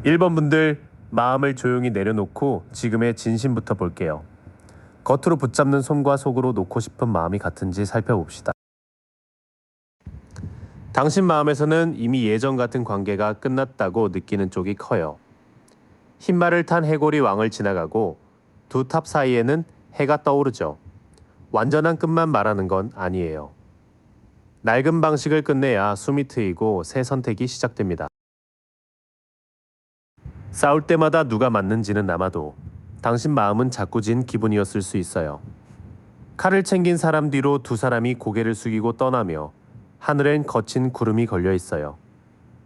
1번 분들 마음을 조용히 내려놓고 지금의 진심부터 볼게요. 겉으로 붙잡는 손과 속으로 놓고 싶은 마음이 같은지 살펴봅시다. 당신 마음에서는 이미 예전 같은 관계가 끝났다고 느끼는 쪽이 커요. 흰말을 탄 해골이 왕을 지나가고 두 탑 사이에는 해가 떠오르죠. 완전한 끝만 말하는 건 아니에요. 낡은 방식을 끝내야 숨이 트이고 새 선택이 시작됩니다. 싸울 때마다 누가 맞는지는 남아도 당신 마음은 자꾸 진 기분이었을 수 있어요. 칼을 챙긴 사람 뒤로 두 사람이 고개를 숙이고 떠나며 하늘엔 거친 구름이 걸려 있어요.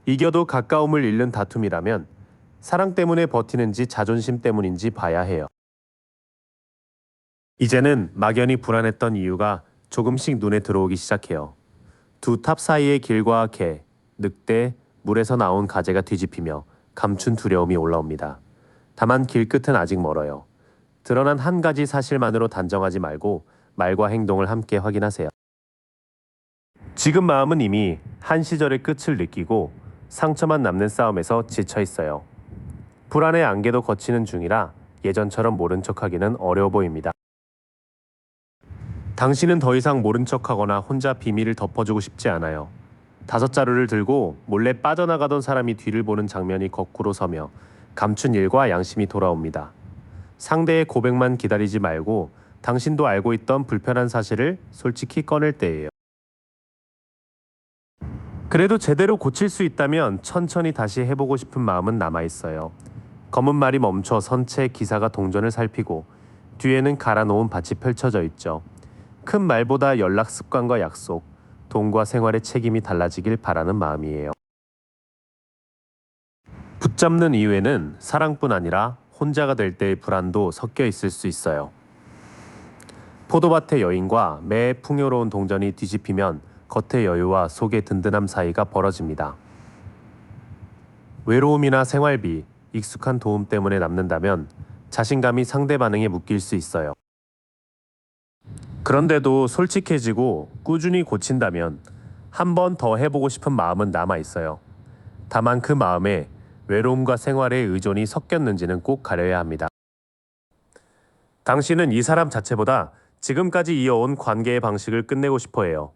이겨도 가까움을 잃는 다툼이라면 사랑 때문에 버티는지 자존심 때문인지 봐야 해요. 이제는 막연히 불안했던 이유가 조금씩 눈에 들어오기 시작해요. 두 탑 사이의 길과 개, 늑대, 물에서 나온 가재가 뒤집히며 감춘 두려움이 올라옵니다. 다만 길끝은 아직 멀어요. 드러난 한 가지 사실만으로 단정하지 말고 말과 행동을 함께 확인하세요. 지금 마음은 이미 한 시절의 끝을 느끼고 상처만 남는 싸움에서 지쳐 있어요. 불안의 안개도 거치는 중이라 예전처럼 모른 척하기는 어려워 보입니다. 당신은 더 이상 모른 척하거나 혼자 비밀을 덮어주고 싶지 않아요. 5자루를 들고 몰래 빠져나가던 사람이 뒤를 보는 장면이 거꾸로 서며 감춘 일과 양심이 돌아옵니다. 상대의 고백만 기다리지 말고 당신도 알고 있던 불편한 사실을 솔직히 꺼낼 때예요. 그래도 제대로 고칠 수 있다면 천천히 다시 해보고 싶은 마음은 남아있어요. 검은 말이 멈춰 선체 기사가 동전을 살피고 뒤에는 갈아놓은 밭이 펼쳐져 있죠. 큰 말보다 연락 습관과 약속, 돈과 생활의 책임이 달라지길 바라는 마음이에요. 붙잡는 이유에는 사랑뿐 아니라 혼자가 될 때의 불안도 섞여 있을 수 있어요. 포도밭의 여인과 매의 풍요로운 동전이 뒤집히면 겉의 여유와 속의 든든함 사이가 벌어집니다. 외로움이나 생활비, 익숙한 도움 때문에 남는다면 자신감이 상대 반응에 묶일 수 있어요. 그런데도 솔직해지고 꾸준히 고친다면 한 번 더 해보고 싶은 마음은 남아 있어요. 다만 그 마음에 외로움과 생활의 의존이 섞였는지는 꼭 가려야 합니다. 당신은 이 사람 자체보다 지금까지 이어온 관계의 방식을 끝내고 싶어 해요.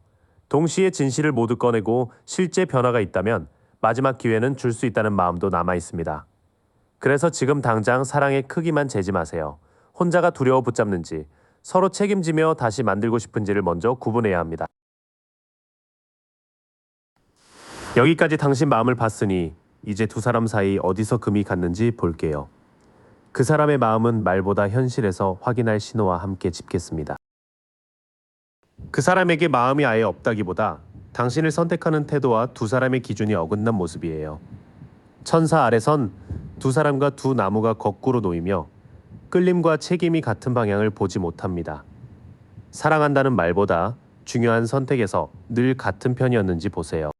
동시에 진실을 모두 꺼내고 실제 변화가 있다면 마지막 기회는 줄 수 있다는 마음도 남아 있습니다. 그래서 지금 당장 사랑의 크기만 재지 마세요. 혼자가 두려워 붙잡는지 서로 책임지며 다시 만들고 싶은지를 먼저 구분해야 합니다. 여기까지 당신 마음을 봤으니 이제 두 사람 사이 어디서 금이 갔는지 볼게요. 그 사람의 마음은 말보다 현실에서 확인할 신호와 함께 짚겠습니다. 그 사람에게 마음이 아예 없다기보다 당신을 선택하는 태도와 두 사람의 기준이 어긋난 모습이에요. 천사 아래선 두 사람과 두 나무가 거꾸로 놓이며 끌림과 책임이 같은 방향을 보지 못합니다. 사랑한다는 말보다 중요한 선택에서 늘 같은 편이었는지 보세요.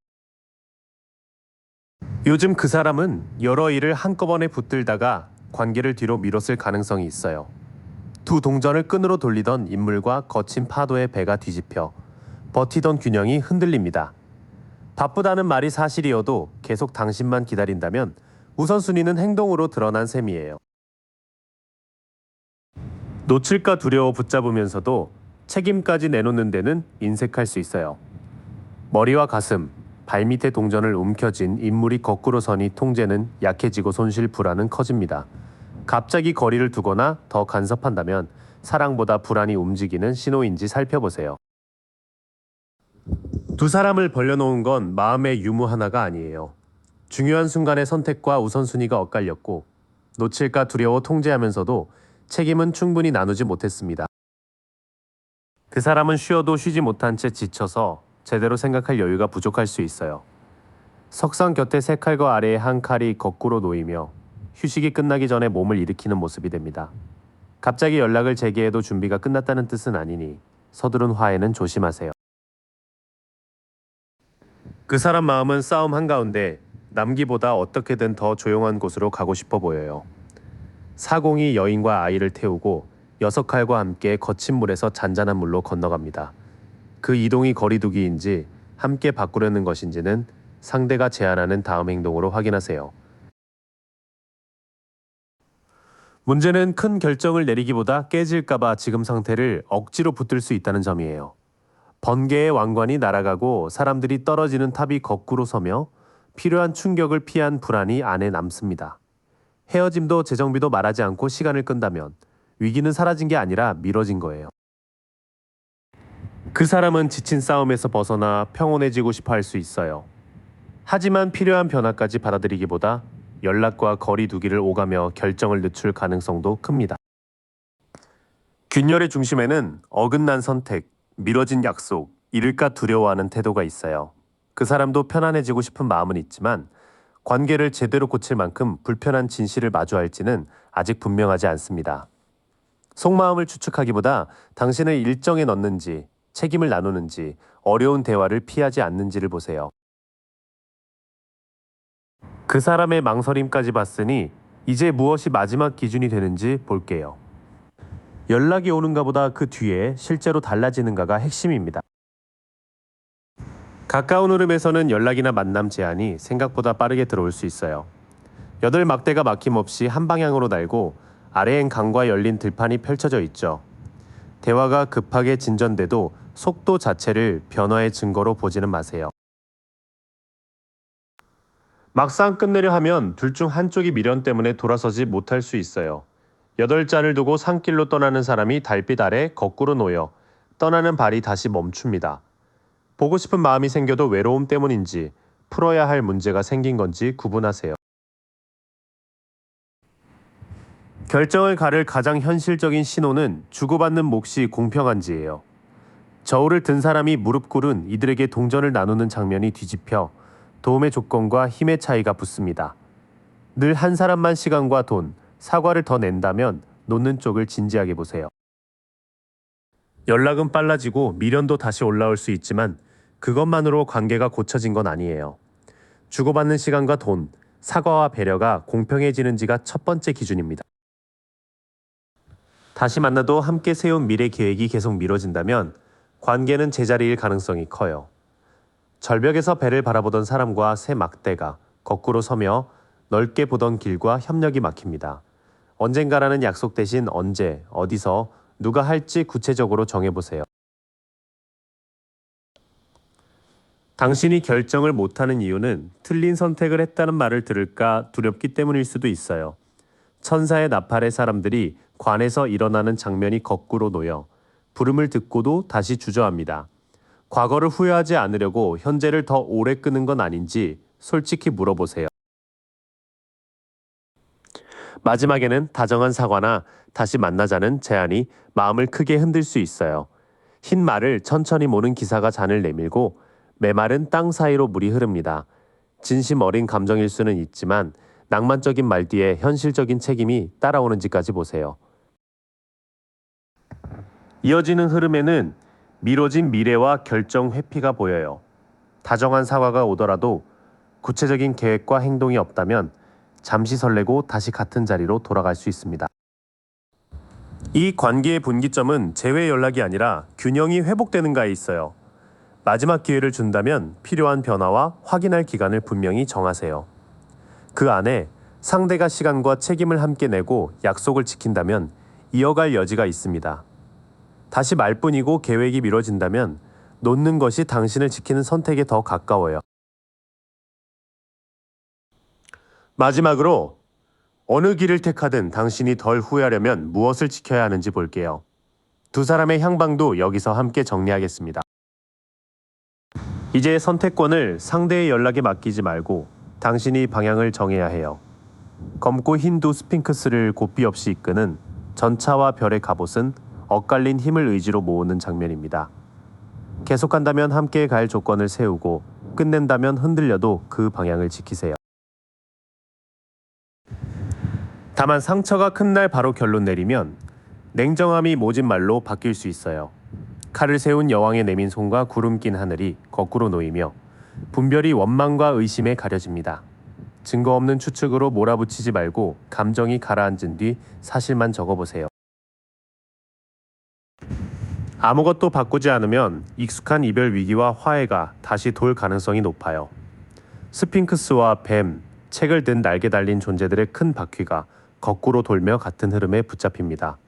요즘 그 사람은 여러 일을 한꺼번에 붙들다가 관계를 뒤로 미뤘을 가능성이 있어요. 두 동전을 끈으로 돌리던 인물과 거친 파도의 배가 뒤집혀 버티던 균형이 흔들립니다. 바쁘다는 말이 사실이어도 계속 당신만 기다린다면 우선순위는 행동으로 드러난 셈이에요. 놓칠까 두려워 붙잡으면서도 책임까지 내놓는 데는 인색할 수 있어요. 머리와 가슴, 발밑에 동전을 움켜쥔 인물이 거꾸로 서니 통제는 약해지고 손실 불안은 커집니다. 갑자기 거리를 두거나 더 간섭한다면 사랑보다 불안이 움직이는 신호인지 살펴보세요. 두 사람을 벌려놓은 건 마음의 유무 하나가 아니에요. 중요한 순간의 선택과 우선순위가 엇갈렸고 놓칠까 두려워 통제하면서도 책임은 충분히 나누지 못했습니다. 그 사람은 쉬어도 쉬지 못한 채 지쳐서 제대로 생각할 여유가 부족할 수 있어요. 석상 곁에 세 칼과 아래에 한 칼이 거꾸로 놓이며 휴식이 끝나기 전에 몸을 일으키는 모습이 됩니다. 갑자기 연락을 재개해도 준비가 끝났다는 뜻은 아니니 서두른 화해는 조심하세요. 그 사람 마음은 싸움 한가운데 남기보다 어떻게든 더 조용한 곳으로 가고 싶어 보여요. 사공이 여인과 아이를 태우고 6칼과 함께 거친 물에서 잔잔한 물로 건너갑니다. 그 이동이 거리두기인지 함께 바꾸려는 것인지는 상대가 제안하는 다음 행동으로 확인하세요. 문제는 큰 결정을 내리기보다 깨질까봐 지금 상태를 억지로 붙들 수 있다는 점이에요. 번개의 왕관이 날아가고 사람들이 떨어지는 탑이 거꾸로 서며 필요한 충격을 피한 불안이 안에 남습니다. 헤어짐도 재정비도 말하지 않고 시간을 끈다면 위기는 사라진 게 아니라 미뤄진 거예요. 그 사람은 지친 싸움에서 벗어나 평온해지고 싶어 할 수 있어요. 하지만 필요한 변화까지 받아들이기보다 연락과 거리 두기를 오가며 결정을 늦출 가능성도 큽니다. 균열의 중심에는 어긋난 선택, 미뤄진 약속, 잃을까 두려워하는 태도가 있어요. 그 사람도 편안해지고 싶은 마음은 있지만 관계를 제대로 고칠 만큼 불편한 진실을 마주할지는 아직 분명하지 않습니다. 속마음을 추측하기보다 당신을 일정에 넣는지, 책임을 나누는지, 어려운 대화를 피하지 않는지를 보세요. 그 사람의 망설임까지 봤으니 이제 무엇이 마지막 기준이 되는지 볼게요. 연락이 오는가 보다 그 뒤에 실제로 달라지는가가 핵심입니다. 가까운 흐름에서는 연락이나 만남 제안이 생각보다 빠르게 들어올 수 있어요. 여덟 막대가 막힘없이 한 방향으로 날고 아래엔 강과 열린 들판이 펼쳐져 있죠. 대화가 급하게 진전돼도 속도 자체를 변화의 증거로 보지는 마세요. 막상 끝내려 하면 둘 중 한쪽이 미련 때문에 돌아서지 못할 수 있어요. 8잔을 두고 산길로 떠나는 사람이 달빛 아래 거꾸로 놓여 떠나는 발이 다시 멈춥니다. 보고 싶은 마음이 생겨도 외로움 때문인지 풀어야 할 문제가 생긴 건지 구분하세요. 결정을 가를 가장 현실적인 신호는 주고받는 몫이 공평한지예요. 저울을 든 사람이 무릎 꿇은 이들에게 동전을 나누는 장면이 뒤집혀 도움의 조건과 힘의 차이가 붙습니다. 늘 한 사람만 시간과 돈, 사과를 더 낸다면 놓는 쪽을 진지하게 보세요. 연락은 빨라지고 미련도 다시 올라올 수 있지만 그것만으로 관계가 고쳐진 건 아니에요. 주고받는 시간과 돈, 사과와 배려가 공평해지는지가 첫 번째 기준입니다. 다시 만나도 함께 세운 미래 계획이 계속 미뤄진다면 관계는 제자리일 가능성이 커요. 절벽에서 배를 바라보던 사람과 새 막대가 거꾸로 서며 넓게 보던 길과 협력이 막힙니다. 언젠가라는 약속 대신 언제, 어디서, 누가 할지 구체적으로 정해보세요. 당신이 결정을 못하는 이유는 틀린 선택을 했다는 말을 들을까 두렵기 때문일 수도 있어요. 천사의 나팔의 사람들이 관에서 일어나는 장면이 거꾸로 놓여 부름을 듣고도 다시 주저합니다. 과거를 후회하지 않으려고 현재를 더 오래 끄는 건 아닌지 솔직히 물어보세요. 마지막에는 다정한 사과나 다시 만나자는 제안이 마음을 크게 흔들 수 있어요. 흰 말을 천천히 모는 기사가 잔을 내밀고 메마른 땅 사이로 물이 흐릅니다. 진심 어린 감정일 수는 있지만 낭만적인 말 뒤에 현실적인 책임이 따라오는지까지 보세요. 이어지는 흐름에는 미뤄진 미래와 결정 회피가 보여요. 다정한 사과가 오더라도 구체적인 계획과 행동이 없다면 잠시 설레고 다시 같은 자리로 돌아갈 수 있습니다. 이 관계의 분기점은 재회 연락이 아니라 균형이 회복되는가에 있어요. 마지막 기회를 준다면 필요한 변화와 확인할 기간을 분명히 정하세요. 그 안에 상대가 시간과 책임을 함께 내고 약속을 지킨다면 이어갈 여지가 있습니다. 다시 말뿐이고 계획이 미뤄진다면 놓는 것이 당신을 지키는 선택에 더 가까워요. 마지막으로 어느 길을 택하든 당신이 덜 후회하려면 무엇을 지켜야 하는지 볼게요. 두 사람의 향방도 여기서 함께 정리하겠습니다. 이제 선택권을 상대의 연락에 맡기지 말고 당신이 방향을 정해야 해요. 검고 흰 두 스핑크스를 고삐 없이 이끄는 전차와 별의 갑옷은 엇갈린 힘을 의지로 모으는 장면입니다. 계속한다면 함께 갈 조건을 세우고 끝낸다면 흔들려도 그 방향을 지키세요. 다만 상처가 큰 날 바로 결론 내리면 냉정함이 모진 말로 바뀔 수 있어요. 칼을 세운 여왕의 내민 손과 구름 낀 하늘이 거꾸로 놓이며 분별이 원망과 의심에 가려집니다. 증거 없는 추측으로 몰아붙이지 말고 감정이 가라앉은 뒤 사실만 적어보세요. 아무것도 바꾸지 않으면 익숙한 이별 위기와 화해가 다시 돌 가능성이 높아요. 스핑크스와 뱀, 책을 든 날개 달린 존재들의 큰 바퀴가 거꾸로 돌며 같은 흐름에 붙잡힙니다.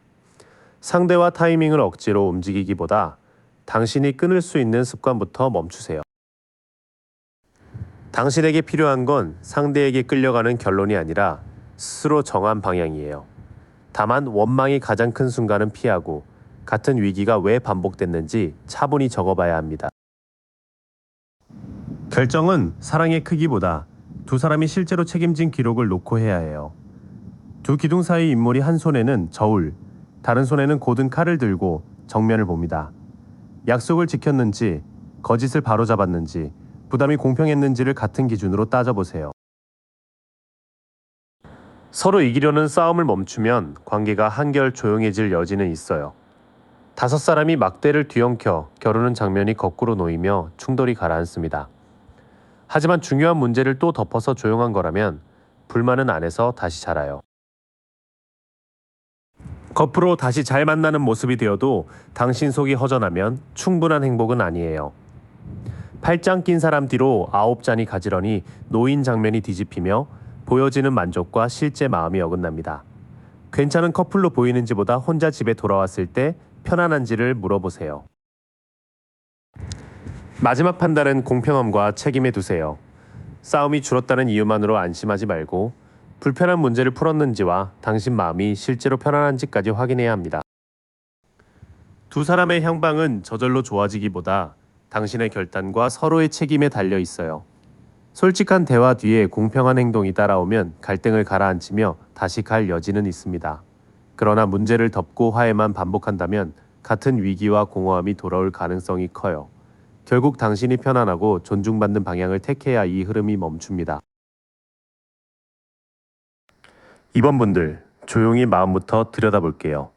상대와 타이밍을 억지로 움직이기보다 당신이 끊을 수 있는 습관부터 멈추세요. 당신에게 필요한 건 상대에게 끌려가는 결론이 아니라 스스로 정한 방향이에요. 다만 원망이 가장 큰 순간은 피하고 같은 위기가 왜 반복됐는지 차분히 적어봐야 합니다. 결정은 사랑의 크기보다 두 사람이 실제로 책임진 기록을 놓고 해야 해요. 두 기둥 사이 인물이 한 손에는 저울, 다른 손에는 곧은 칼을 들고 정면을 봅니다. 약속을 지켰는지, 거짓을 바로잡았는지, 부담이 공평했는지를 같은 기준으로 따져보세요. 서로 이기려는 싸움을 멈추면 관계가 한결 조용해질 여지는 있어요. 다섯 사람이 막대를 뒤엉켜 겨루는 장면이 거꾸로 놓이며 충돌이 가라앉습니다. 하지만 중요한 문제를 또 덮어서 조용한 거라면 불만은 안에서 다시 자라요. 겉으로 다시 잘 만나는 모습이 되어도 당신 속이 허전하면 충분한 행복은 아니에요. 팔짱 낀 사람 뒤로 9잔이 가지런히 놓인 장면이 뒤집히며 보여지는 만족과 실제 마음이 어긋납니다. 괜찮은 커플로 보이는지보다 혼자 집에 돌아왔을 때 편안한지를 물어보세요. 마지막 판단은 공평함과 책임에 두세요. 싸움이 줄었다는 이유만으로 안심하지 말고 불편한 문제를 풀었는지와 당신 마음이 실제로 편안한지까지 확인해야 합니다. 두 사람의 향방은 저절로 좋아지기보다 당신의 결단과 서로의 책임에 달려 있어요. 솔직한 대화 뒤에 공평한 행동이 따라오면 갈등을 가라앉히며 다시 갈 여지는 있습니다. 그러나 문제를 덮고 화해만 반복한다면 같은 위기와 공허함이 돌아올 가능성이 커요. 결국 당신이 편안하고 존중받는 방향을 택해야 이 흐름이 멈춥니다. 이번 분들 조용히 마음부터 들여다볼게요.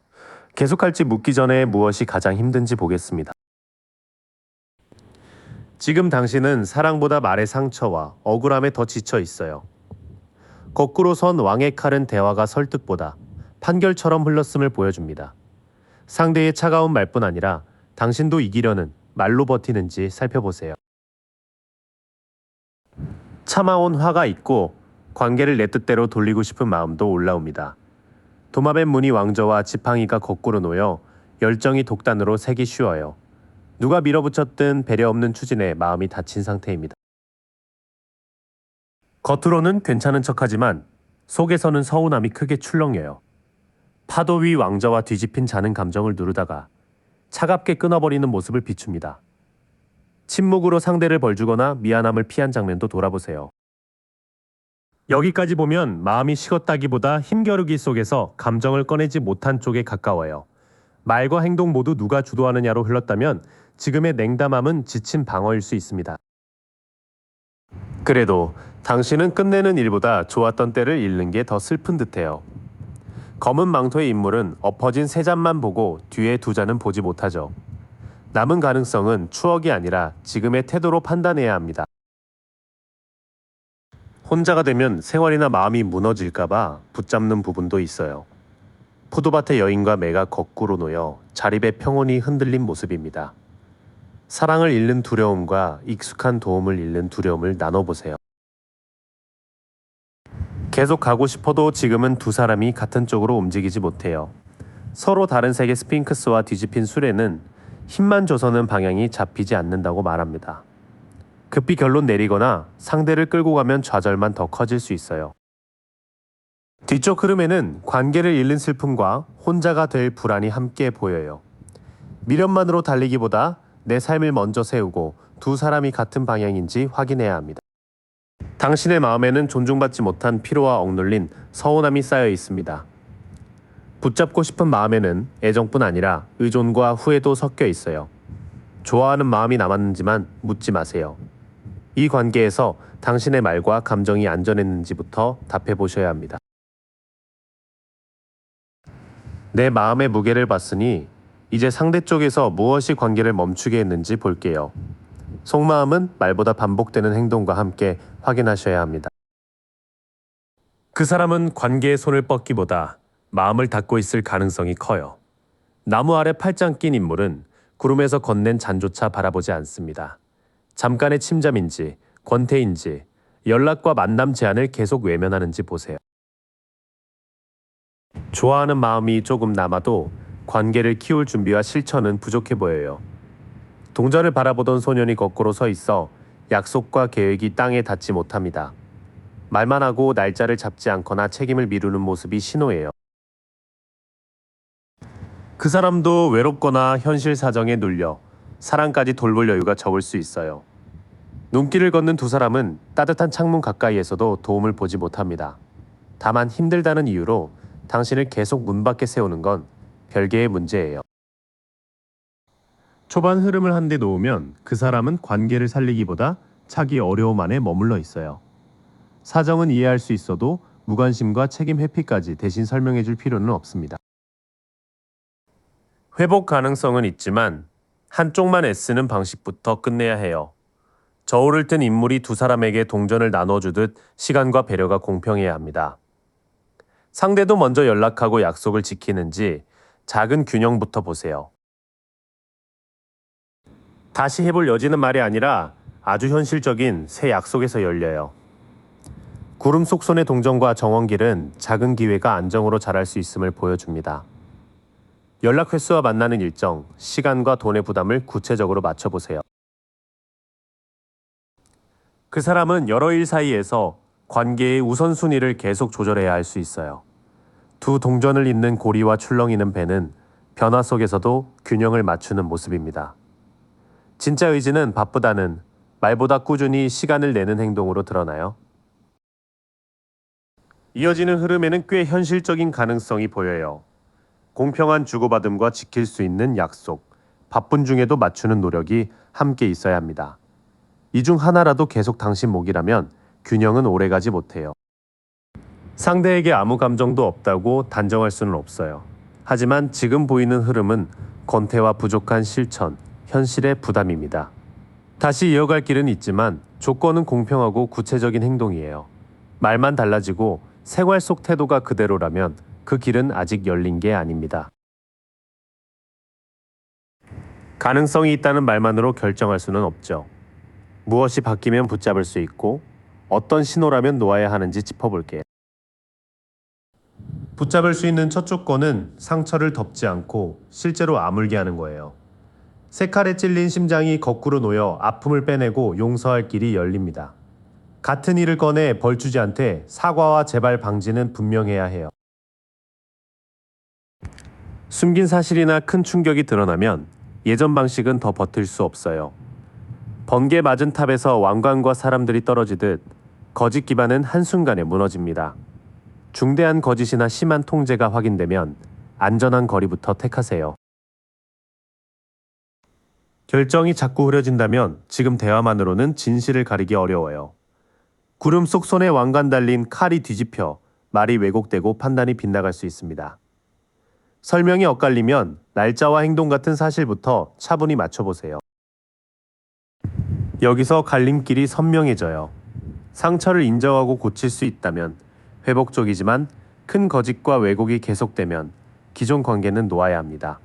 계속할지 묻기 전에 무엇이 가장 힘든지 보겠습니다. 지금 당신은 사랑보다 말의 상처와 억울함에 더 지쳐 있어요. 거꾸로 선 왕의 칼은 대화가 설득보다 판결처럼 흘렀음을 보여줍니다. 상대의 차가운 말뿐 아니라 당신도 이기려는 말로 버티는지 살펴보세요. 참아온 화가 있고 관계를 내 뜻대로 돌리고 싶은 마음도 올라옵니다. 도마뱀 무늬 왕저와 지팡이가 거꾸로 놓여 열정이 독단으로 새기 쉬워요. 누가 밀어붙였든 배려 없는 추진에 마음이 다친 상태입니다. 겉으로는 괜찮은 척하지만 속에서는 서운함이 크게 출렁여요. 파도 위 왕자와 뒤집힌 자는 감정을 누르다가 차갑게 끊어버리는 모습을 비춥니다. 침묵으로 상대를 벌주거나 미안함을 피한 장면도 돌아보세요. 여기까지 보면 마음이 식었다기보다 힘겨루기 속에서 감정을 꺼내지 못한 쪽에 가까워요. 말과 행동 모두 누가 주도하느냐로 흘렀다면 지금의 냉담함은 지친 방어일 수 있습니다. 그래도 당신은 끝내는 일보다 좋았던 때를 잃는 게 더 슬픈 듯해요. 검은 망토의 인물은 엎어진 세 잔만 보고 뒤에 두 잔은 보지 못하죠. 남은 가능성은 추억이 아니라 지금의 태도로 판단해야 합니다. 혼자가 되면 생활이나 마음이 무너질까봐 붙잡는 부분도 있어요. 포도밭의 여인과 매가 거꾸로 놓여 자립의 평온이 흔들린 모습입니다. 사랑을 잃는 두려움과 익숙한 도움을 잃는 두려움을 나눠보세요. 계속 가고 싶어도 지금은 두 사람이 같은 쪽으로 움직이지 못해요. 서로 다른 색의 스핑크스와 뒤집힌 수레는 힘만 줘서는 방향이 잡히지 않는다고 말합니다. 급히 결론 내리거나 상대를 끌고 가면 좌절만 더 커질 수 있어요. 뒤쪽 흐름에는 관계를 잃는 슬픔과 혼자가 될 불안이 함께 보여요. 미련만으로 달리기보다 내 삶을 먼저 세우고 두 사람이 같은 방향인지 확인해야 합니다. 당신의 마음에는 존중받지 못한 피로와 억눌린 서운함이 쌓여 있습니다. 붙잡고 싶은 마음에는 애정뿐 아니라 의존과 후회도 섞여 있어요. 좋아하는 마음이 남았는지만 묻지 마세요. 이 관계에서 당신의 말과 감정이 안전했는지부터 답해 보셔야 합니다. 내 마음의 무게를 봤으니 이제 상대 쪽에서 무엇이 관계를 멈추게 했는지 볼게요. 속마음은 말보다 반복되는 행동과 함께 확인하셔야 합니다. 그 사람은 관계의 손을 뻗기보다 마음을 닫고 있을 가능성이 커요. 나무 아래 팔짱 낀 인물은 구름에서 건넨 잔조차 바라보지 않습니다. 잠깐의 침잠인지 권태인지 연락과 만남 제한을 계속 외면하는지 보세요. 좋아하는 마음이 조금 남아도 관계를 키울 준비와 실천은 부족해 보여요. 동전을 바라보던 소년이 거꾸로 서 있어 약속과 계획이 땅에 닿지 못합니다. 말만 하고 날짜를 잡지 않거나 책임을 미루는 모습이 신호예요. 그 사람도 외롭거나 현실 사정에 눌려 사랑까지 돌볼 여유가 적을 수 있어요. 눈길을 걷는 두 사람은 따뜻한 창문 가까이에서도 도움을 보지 못합니다. 다만 힘들다는 이유로 당신을 계속 문 밖에 세우는 건 별개의 문제예요. 초반 흐름을 한데 놓으면 그 사람은 관계를 살리기보다 차기 어려움 안에 머물러 있어요. 사정은 이해할 수 있어도 무관심과 책임 회피까지 대신 설명해 줄 필요는 없습니다. 회복 가능성은 있지만 한쪽만 애쓰는 방식부터 끝내야 해요. 저울을 든 인물이 두 사람에게 동전을 나눠주듯 시간과 배려가 공평해야 합니다. 상대도 먼저 연락하고 약속을 지키는지 작은 균형부터 보세요. 다시 해볼 여지는 말이 아니라 아주 현실적인 새 약속에서 열려요. 구름 속 손의 동전과 정원길은 작은 기회가 안정으로 자랄 수 있음을 보여줍니다. 연락 횟수와 만나는 일정, 시간과 돈의 부담을 구체적으로 맞춰보세요. 그 사람은 여러 일 사이에서 관계의 우선순위를 계속 조절해야 할 수 있어요. 두 동전을 잇는 고리와 출렁이는 배는 변화 속에서도 균형을 맞추는 모습입니다. 진짜 의지는 바쁘다는 말보다 꾸준히 시간을 내는 행동으로 드러나요. 이어지는 흐름에는 꽤 현실적인 가능성이 보여요. 공평한 주고받음과 지킬 수 있는 약속, 바쁜 중에도 맞추는 노력이 함께 있어야 합니다. 이 중 하나라도 계속 당신 몫이라면 균형은 오래가지 못해요. 상대에게 아무 감정도 없다고 단정할 수는 없어요. 하지만 지금 보이는 흐름은 권태와 부족한 실천, 현실의 부담입니다. 다시 이어갈 길은 있지만 조건은 공평하고 구체적인 행동이에요. 말만 달라지고 생활 속 태도가 그대로라면 그 길은 아직 열린 게 아닙니다. 가능성이 있다는 말만으로 결정할 수는 없죠. 무엇이 바뀌면 붙잡을 수 있고 어떤 신호라면 놓아야 하는지 짚어볼게요. 붙잡을 수 있는 첫 조건은 상처를 덮지 않고 실제로 아물게 하는 거예요. 세 칼에 찔린 심장이 거꾸로 놓여 아픔을 빼내고 용서할 길이 열립니다. 같은 일을 꺼내 벌 주지 않되 사과와 재발 방지는 분명해야 해요. 숨긴 사실이나 큰 충격이 드러나면 예전 방식은 더 버틸 수 없어요. 번개 맞은 탑에서 왕관과 사람들이 떨어지듯 거짓 기반은 한순간에 무너집니다. 중대한 거짓이나 심한 통제가 확인되면 안전한 거리부터 택하세요. 결정이 자꾸 흐려진다면 지금 대화만으로는 진실을 가리기 어려워요. 구름 속 손에 왕관 달린 칼이 뒤집혀 말이 왜곡되고 판단이 빗나갈 수 있습니다. 설명이 엇갈리면 날짜와 행동 같은 사실부터 차분히 맞춰보세요. 여기서 갈림길이 선명해져요. 상처를 인정하고 고칠 수 있다면 회복적이지만 큰 거짓과 왜곡이 계속되면 기존 관계는 놓아야 합니다.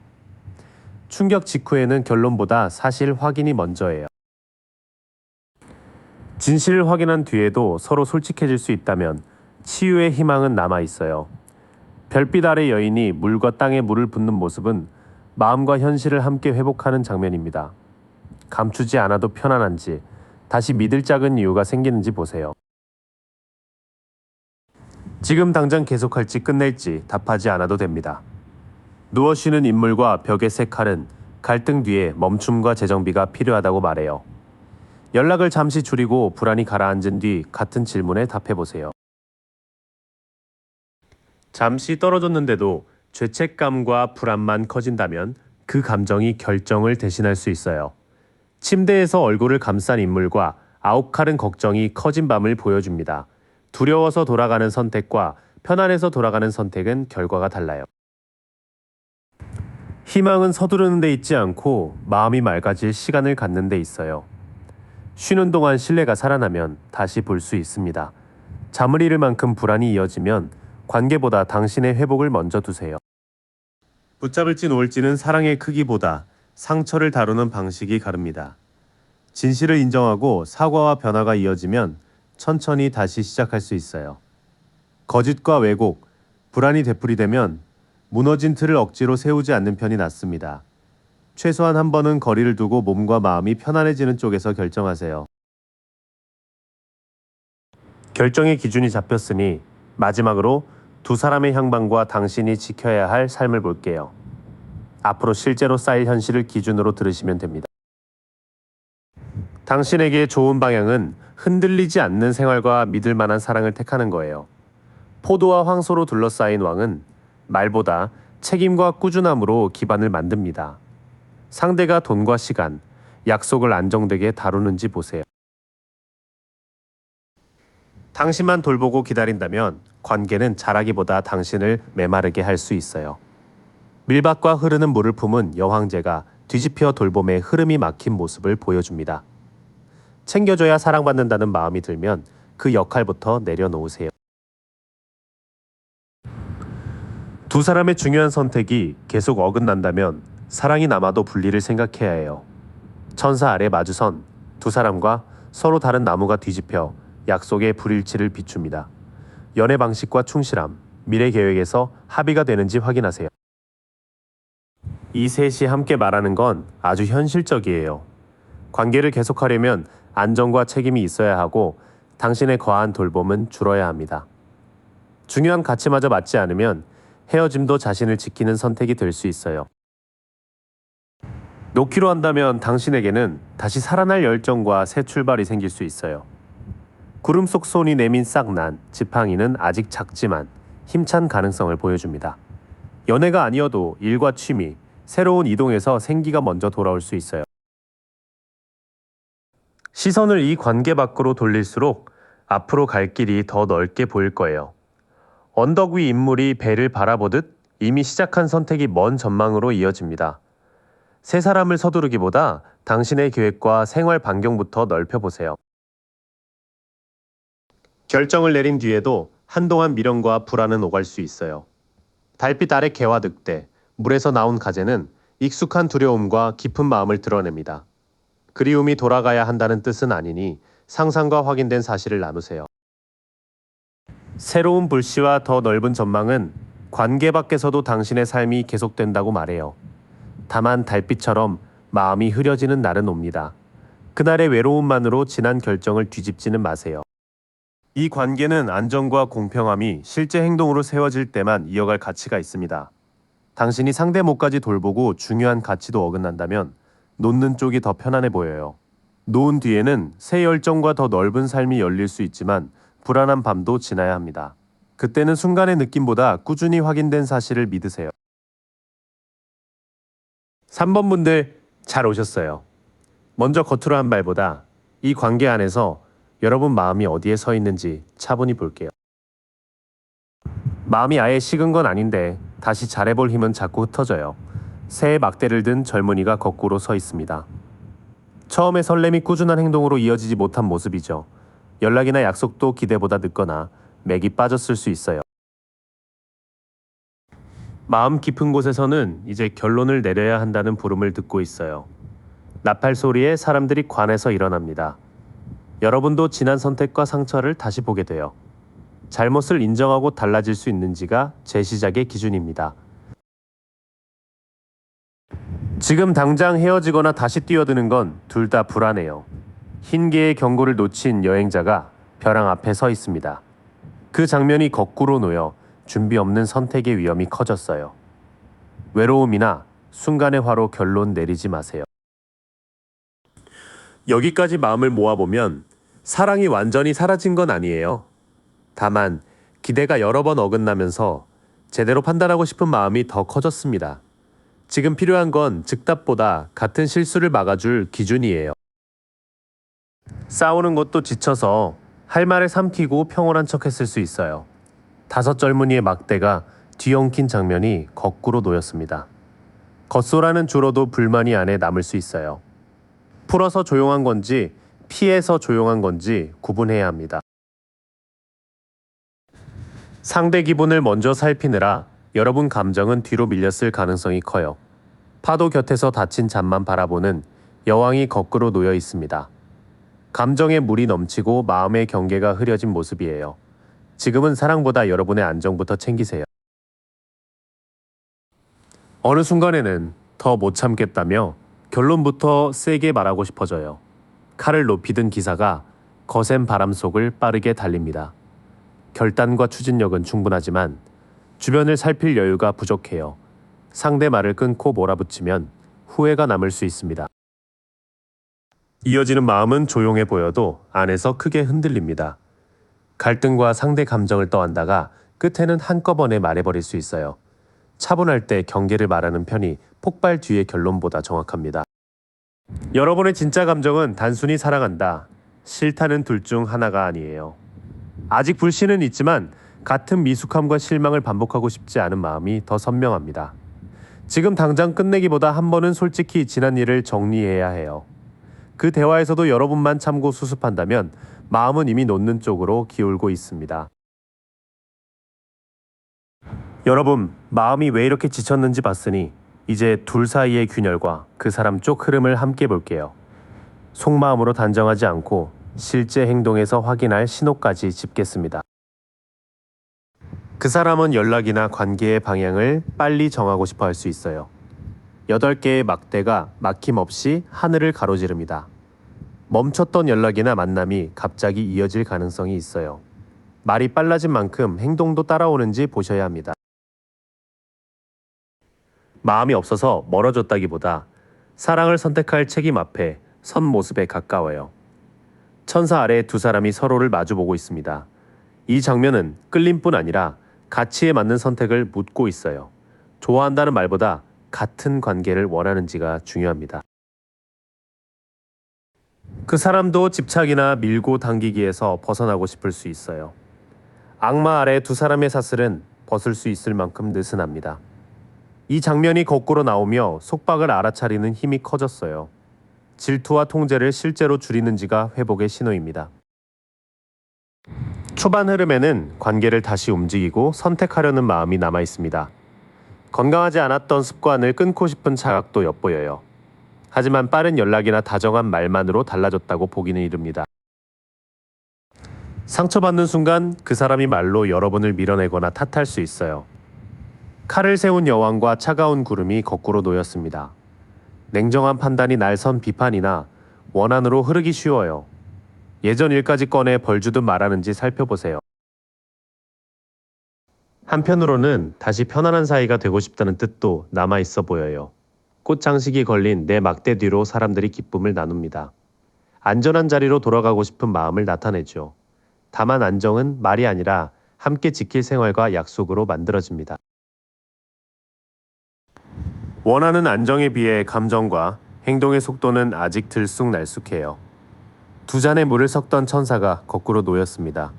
충격 직후에는 결론보다 사실 확인이 먼저예요. 진실을 확인한 뒤에도 서로 솔직해질 수 있다면 치유의 희망은 남아 있어요. 별빛 아래 여인이 물과 땅에 물을 붓는 모습은 마음과 현실을 함께 회복하는 장면입니다. 감추지 않아도 편안한지, 다시 믿을 작은 이유가 생기는지 보세요. 지금 당장 계속할지 끝낼지 답하지 않아도 됩니다. 누워 쉬는 인물과 벽의 세 칼은 갈등 뒤에 멈춤과 재정비가 필요하다고 말해요. 연락을 잠시 줄이고 불안이 가라앉은 뒤 같은 질문에 답해보세요. 잠시 떨어졌는데도 죄책감과 불안만 커진다면 그 감정이 결정을 대신할 수 있어요. 침대에서 얼굴을 감싼 인물과 아홉 칼은 걱정이 커진 밤을 보여줍니다. 두려워서 돌아가는 선택과 편안해서 돌아가는 선택은 결과가 달라요. 희망은 서두르는 데 있지 않고 마음이 맑아질 시간을 갖는 데 있어요. 쉬는 동안 신뢰가 살아나면 다시 볼 수 있습니다. 잠을 잃을 만큼 불안이 이어지면 관계보다 당신의 회복을 먼저 두세요. 붙잡을지 놓을지는 사랑의 크기보다 상처를 다루는 방식이 다릅니다. 진실을 인정하고 사과와 변화가 이어지면 천천히 다시 시작할 수 있어요. 거짓과 왜곡, 불안이 되풀이되면 무너진 틀을 억지로 세우지 않는 편이 낫습니다. 최소한 한 번은 거리를 두고 몸과 마음이 편안해지는 쪽에서 결정하세요. 결정의 기준이 잡혔으니 마지막으로 두 사람의 향방과 당신이 지켜야 할 삶을 볼게요. 앞으로 실제로 쌓일 현실을 기준으로 들으시면 됩니다. 당신에게 좋은 방향은 흔들리지 않는 생활과 믿을 만한 사랑을 택하는 거예요. 포도와 황소로 둘러싸인 왕은 말보다 책임과 꾸준함으로 기반을 만듭니다. 상대가 돈과 시간, 약속을 안정되게 다루는지 보세요. 당신만 돌보고 기다린다면 관계는 자라기보다 당신을 메마르게 할 수 있어요. 밀밭과 흐르는 물을 품은 여황제가 뒤집혀 돌봄의 흐름이 막힌 모습을 보여줍니다. 챙겨줘야 사랑받는다는 마음이 들면 그 역할부터 내려놓으세요. 두 사람의 중요한 선택이 계속 어긋난다면 사랑이 남아도 분리를 생각해야 해요. 천사 아래 마주선 두 사람과 서로 다른 나무가 뒤집혀 약속의 불일치를 비춥니다. 연애 방식과 충실함, 미래 계획에서 합의가 되는지 확인하세요. 이 셋이 함께 말하는 건 아주 현실적이에요. 관계를 계속하려면 안정과 책임이 있어야 하고 당신의 과한 돌봄은 줄어야 합니다. 중요한 가치마저 맞지 않으면 헤어짐도 자신을 지키는 선택이 될 수 있어요. 놓기로 한다면 당신에게는 다시 살아날 열정과 새 출발이 생길 수 있어요. 구름 속 손이 내민 싹난 지팡이는 아직 작지만 힘찬 가능성을 보여줍니다. 연애가 아니어도 일과 취미, 새로운 이동에서 생기가 먼저 돌아올 수 있어요. 시선을 이 관계 밖으로 돌릴수록 앞으로 갈 길이 더 넓게 보일 거예요. 언덕 위 인물이 배를 바라보듯 이미 시작한 선택이 먼 전망으로 이어집니다. 새 사람을 서두르기보다 당신의 계획과 생활 반경부터 넓혀보세요. 결정을 내린 뒤에도 한동안 미련과 불안은 오갈 수 있어요. 달빛 아래 개와 늑대, 물에서 나온 가재는 익숙한 두려움과 깊은 마음을 드러냅니다. 그리움이 돌아가야 한다는 뜻은 아니니 상상과 확인된 사실을 나누세요. 새로운 불씨와 더 넓은 전망은 관계 밖에서도 당신의 삶이 계속된다고 말해요. 다만 달빛처럼 마음이 흐려지는 날은 옵니다. 그날의 외로움만으로 지난 결정을 뒤집지는 마세요. 이 관계는 안정과 공평함이 실제 행동으로 세워질 때만 이어갈 가치가 있습니다. 당신이 상대 몫까지 돌보고 중요한 가치도 어긋난다면 놓는 쪽이 더 편안해 보여요. 놓은 뒤에는 새 열정과 더 넓은 삶이 열릴 수 있지만 불안한 밤도 지나야 합니다. 그때는 순간의 느낌보다 꾸준히 확인된 사실을 믿으세요. 3번 분들 잘 오셨어요. 먼저 겉으로 한 말보다 이 관계 안에서 여러분 마음이 어디에 서 있는지 차분히 볼게요. 마음이 아예 식은 건 아닌데 다시 잘해볼 힘은 자꾸 흩어져요. 새해 막대를 든 젊은이가 거꾸로 서 있습니다. 처음에 설렘이 꾸준한 행동으로 이어지지 못한 모습이죠. 연락이나 약속도 기대보다 늦거나 맥이 빠졌을 수 있어요. 마음 깊은 곳에서는 이제 결론을 내려야 한다는 부름을 듣고 있어요. 나팔 소리에 사람들이 관에서 일어납니다. 여러분도 지난 선택과 상처를 다시 보게 돼요. 잘못을 인정하고 달라질 수 있는지가 재시작의 기준입니다. 지금 당장 헤어지거나 다시 뛰어드는 건 둘 다 불안해요. 흰 개의 경고를 놓친 여행자가 벼랑 앞에 서 있습니다. 그 장면이 거꾸로 놓여 준비 없는 선택의 위험이 커졌어요. 외로움이나 순간의 화로 결론 내리지 마세요. 여기까지 마음을 모아보면 사랑이 완전히 사라진 건 아니에요. 다만 기대가 여러 번 어긋나면서 제대로 판단하고 싶은 마음이 더 커졌습니다. 지금 필요한 건 즉답보다 같은 실수를 막아줄 기준이에요. 싸우는 것도 지쳐서 할 말을 삼키고 평온한 척 했을 수 있어요. 5 젊은이의 막대가 뒤엉킨 장면이 거꾸로 놓였습니다. 겉소라는 줄어도 불만이 안에 남을 수 있어요. 풀어서 조용한 건지 피해서 조용한 건지 구분해야 합니다. 상대 기분을 먼저 살피느라 여러분 감정은 뒤로 밀렸을 가능성이 커요. 파도 곁에서 닫힌 잠만 바라보는 여왕이 거꾸로 놓여 있습니다. 감정에 물이 넘치고 마음의 경계가 흐려진 모습이에요. 지금은 사랑보다 여러분의 안정부터 챙기세요. 어느 순간에는 더 못 참겠다며 결론부터 세게 말하고 싶어져요. 칼을 높이 든 기사가 거센 바람 속을 빠르게 달립니다. 결단과 추진력은 충분하지만 주변을 살필 여유가 부족해요. 상대 말을 끊고 몰아붙이면 후회가 남을 수 있습니다. 이어지는 마음은 조용해 보여도 안에서 크게 흔들립니다. 갈등과 상대 감정을 떠안다가 끝에는 한꺼번에 말해버릴 수 있어요. 차분할 때 경계를 말하는 편이 폭발 뒤의 결론보다 정확합니다. 여러분의 진짜 감정은 단순히 사랑한다, 싫다는 둘 중 하나가 아니에요. 아직 불신은 있지만 같은 미숙함과 실망을 반복하고 싶지 않은 마음이 더 선명합니다. 지금 당장 끝내기보다 한 번은 솔직히 지난 일을 정리해야 해요. 그 대화에서도 여러분만 참고 수습한다면 마음은 이미 놓는 쪽으로 기울고 있습니다. 여러분, 마음이 왜 이렇게 지쳤는지 봤으니 이제 둘 사이의 균열과 그 사람 쪽 흐름을 함께 볼게요. 속마음으로 단정하지 않고 실제 행동에서 확인할 신호까지 짚겠습니다. 그 사람은 연락이나 관계의 방향을 빨리 정하고 싶어 할 수 있어요. 8개의 막대가 막힘없이 하늘을 가로지릅니다. 멈췄던 연락이나 만남이 갑자기 이어질 가능성이 있어요. 말이 빨라진 만큼 행동도 따라오는지 보셔야 합니다. 마음이 없어서 멀어졌다기보다 사랑을 선택할 책임 앞에 선 모습에 가까워요. 천사 아래 두 사람이 서로를 마주보고 있습니다. 이 장면은 끌림뿐 아니라 가치에 맞는 선택을 묻고 있어요. 좋아한다는 말보다 같은 관계를 원하는지가 중요합니다. 그 사람도 집착이나 밀고 당기기에서 벗어나고 싶을 수 있어요. 악마 아래 두 사람의 사슬은 벗을 수 있을 만큼 느슨합니다. 이 장면이 거꾸로 나오며 속박을 알아차리는 힘이 커졌어요. 질투와 통제를 실제로 줄이는지가 회복의 신호입니다. 초반 흐름에는 관계를 다시 움직이고 선택하려는 마음이 남아 있습니다. 건강하지 않았던 습관을 끊고 싶은 자각도 엿보여요. 하지만 빠른 연락이나 다정한 말만으로 달라졌다고 보기는 이릅니다. 상처받는 순간 그 사람이 말로 여러분을 밀어내거나 탓할 수 있어요. 칼을 세운 여왕과 차가운 구름이 거꾸로 놓였습니다. 냉정한 판단이 날선 비판이나 원한으로 흐르기 쉬워요. 예전 일까지 꺼내 벌주듯 말하는지 살펴보세요. 한편으로는 다시 편안한 사이가 되고 싶다는 뜻도 남아있어 보여요. 꽃장식이 걸린 내 막대 뒤로 사람들이 기쁨을 나눕니다. 안전한 자리로 돌아가고 싶은 마음을 나타내죠. 다만 안정은 말이 아니라 함께 지킬 생활과 약속으로 만들어집니다. 원하는 안정에 비해 감정과 행동의 속도는 아직 들쑥날쑥해요. 두 잔의 물을 섞던 천사가 거꾸로 놓였습니다.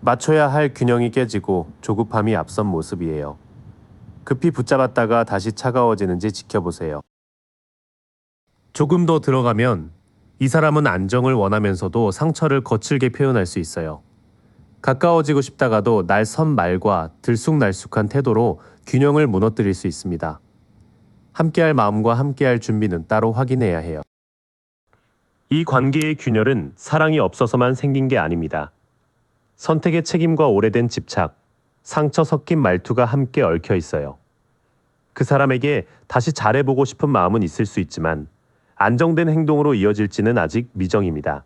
맞춰야 할 균형이 깨지고 조급함이 앞선 모습이에요. 급히 붙잡았다가 다시 차가워지는지 지켜보세요. 조금 더 들어가면 이 사람은 안정을 원하면서도 상처를 거칠게 표현할 수 있어요. 가까워지고 싶다가도 날 선 말과 들쑥날쑥한 태도로 균형을 무너뜨릴 수 있습니다. 함께할 마음과 함께할 준비는 따로 확인해야 해요. 이 관계의 균열은 사랑이 없어서만 생긴 게 아닙니다. 선택의 책임과 오래된 집착, 상처 섞인 말투가 함께 얽혀 있어요. 그 사람에게 다시 잘해보고 싶은 마음은 있을 수 있지만 안정된 행동으로 이어질지는 아직 미정입니다.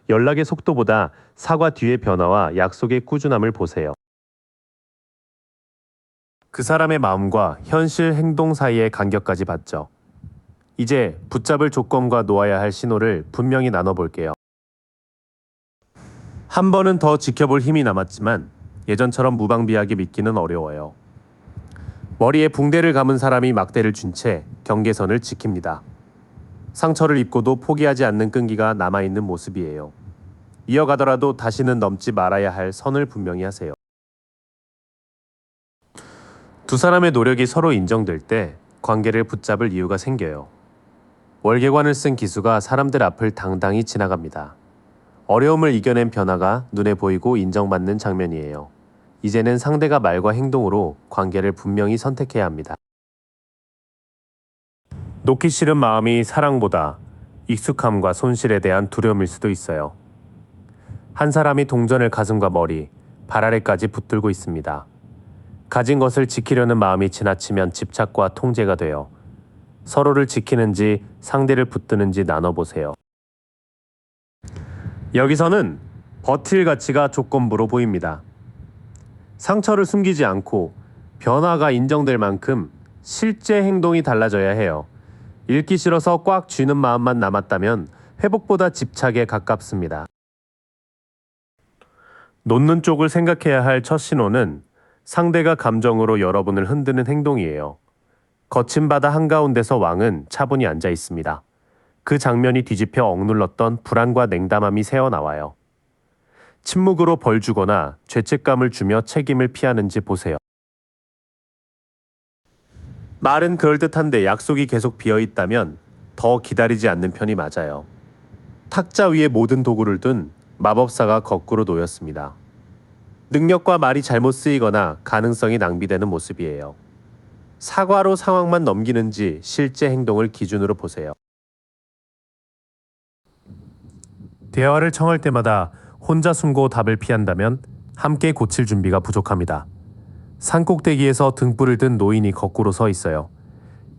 연락의 속도보다 사과 뒤의 변화와 약속의 꾸준함을 보세요. 그 사람의 마음과 현실 행동 사이의 간격까지 봤죠. 이제 붙잡을 조건과 놓아야 할 신호를 분명히 나눠볼게요. 한 번은 더 지켜볼 힘이 남았지만 예전처럼 무방비하게 믿기는 어려워요. 머리에 붕대를 감은 사람이 막대를 쥔 채 경계선을 지킵니다. 상처를 입고도 포기하지 않는 끈기가 남아있는 모습이에요. 이어가더라도 다시는 넘지 말아야 할 선을 분명히 하세요. 두 사람의 노력이 서로 인정될 때 관계를 붙잡을 이유가 생겨요. 월계관을 쓴 기수가 사람들 앞을 당당히 지나갑니다. 어려움을 이겨낸 변화가 눈에 보이고 인정받는 장면이에요. 이제는 상대가 말과 행동으로 관계를 분명히 선택해야 합니다. 놓기 싫은 마음이 사랑보다 익숙함과 손실에 대한 두려움일 수도 있어요. 한 사람이 동전을 가슴과 머리, 발 아래까지 붙들고 있습니다. 가진 것을 지키려는 마음이 지나치면 집착과 통제가 되어 서로를 지키는지 상대를 붙드는지 나눠보세요. 여기서는 버틸 가치가 조건부로 보입니다. 상처를 숨기지 않고 변화가 인정될 만큼 실제 행동이 달라져야 해요. 잃기 싫어서 꽉 쥐는 마음만 남았다면 회복보다 집착에 가깝습니다. 놓는 쪽을 생각해야 할 첫 신호는 상대가 감정으로 여러분을 흔드는 행동이에요. 거친 바다 한가운데서 왕은 차분히 앉아 있습니다. 그 장면이 뒤집혀 억눌렀던 불안과 냉담함이 새어나와요. 침묵으로 벌 주거나 죄책감을 주며 책임을 피하는지 보세요. 말은 그럴듯한데 약속이 계속 비어있다면 더 기다리지 않는 편이 맞아요. 탁자 위에 모든 도구를 둔 마법사가 거꾸로 놓였습니다. 능력과 말이 잘못 쓰이거나 가능성이 낭비되는 모습이에요. 사과로 상황만 넘기는지 실제 행동을 기준으로 보세요. 대화를 청할 때마다 혼자 숨고 답을 피한다면 함께 고칠 준비가 부족합니다. 산꼭대기에서 등불을 든 노인이 거꾸로 서 있어요.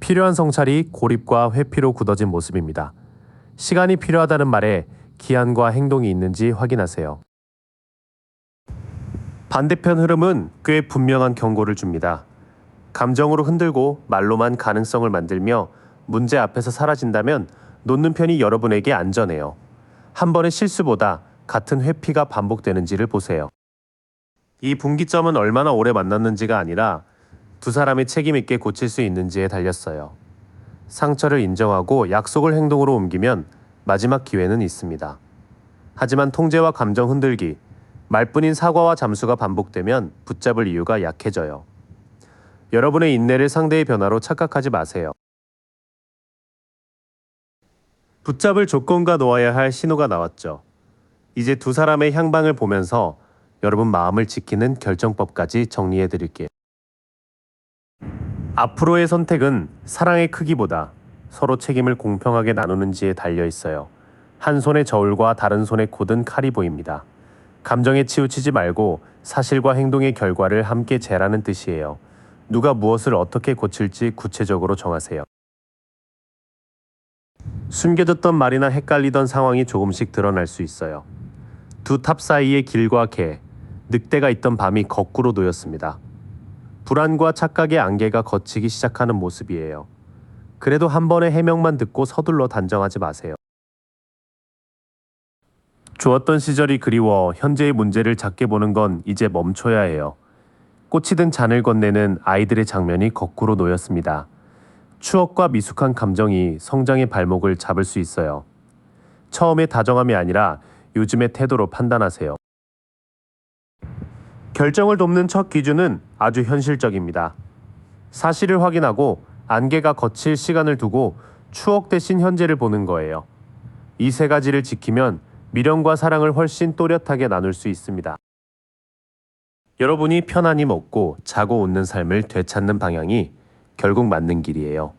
필요한 성찰이 고립과 회피로 굳어진 모습입니다. 시간이 필요하다는 말에 기한과 행동이 있는지 확인하세요. 반대편 흐름은 꽤 분명한 경고를 줍니다. 감정으로 흔들고 말로만 가능성을 만들며 문제 앞에서 사라진다면 놓는 편이 여러분에게 안전해요. 한 번의 실수보다 같은 회피가 반복되는지를 보세요. 이 분기점은 얼마나 오래 만났는지가 아니라 두 사람이 책임 있게 고칠 수 있는지에 달렸어요. 상처를 인정하고 약속을 행동으로 옮기면 마지막 기회는 있습니다. 하지만 통제와 감정 흔들기, 말뿐인 사과와 잠수가 반복되면 붙잡을 이유가 약해져요. 여러분의 인내를 상대의 변화로 착각하지 마세요. 붙잡을 조건과 놓아야 할 신호가 나왔죠. 이제 두 사람의 향방을 보면서 여러분 마음을 지키는 결정법까지 정리해 드릴게요. 앞으로의 선택은 사랑의 크기보다 서로 책임을 공평하게 나누는지에 달려 있어요. 한 손의 저울과 다른 손의 곧은 칼이 보입니다. 감정에 치우치지 말고 사실과 행동의 결과를 함께 재라는 뜻이에요. 누가 무엇을 어떻게 고칠지 구체적으로 정하세요. 숨겨졌던 말이나 헷갈리던 상황이 조금씩 드러날 수 있어요. 두 탑 사이의 길과 개, 늑대가 있던 밤이 거꾸로 놓였습니다. 불안과 착각의 안개가 걷히기 시작하는 모습이에요. 그래도 한 번의 해명만 듣고 서둘러 단정하지 마세요. 좋았던 시절이 그리워 현재의 문제를 작게 보는 건 이제 멈춰야 해요. 꽃이 든 잔을 건네는 아이들의 장면이 거꾸로 놓였습니다. 추억과 미숙한 감정이 성장의 발목을 잡을 수 있어요. 처음의 다정함이 아니라 요즘의 태도로 판단하세요. 결정을 돕는 첫 기준은 아주 현실적입니다. 사실을 확인하고 안개가 걷힐 시간을 두고 추억 대신 현재를 보는 거예요. 이 세 가지를 지키면 미련과 사랑을 훨씬 또렷하게 나눌 수 있습니다. 여러분이 편안히 먹고 자고 웃는 삶을 되찾는 방향이 결국 맞는 길이에요.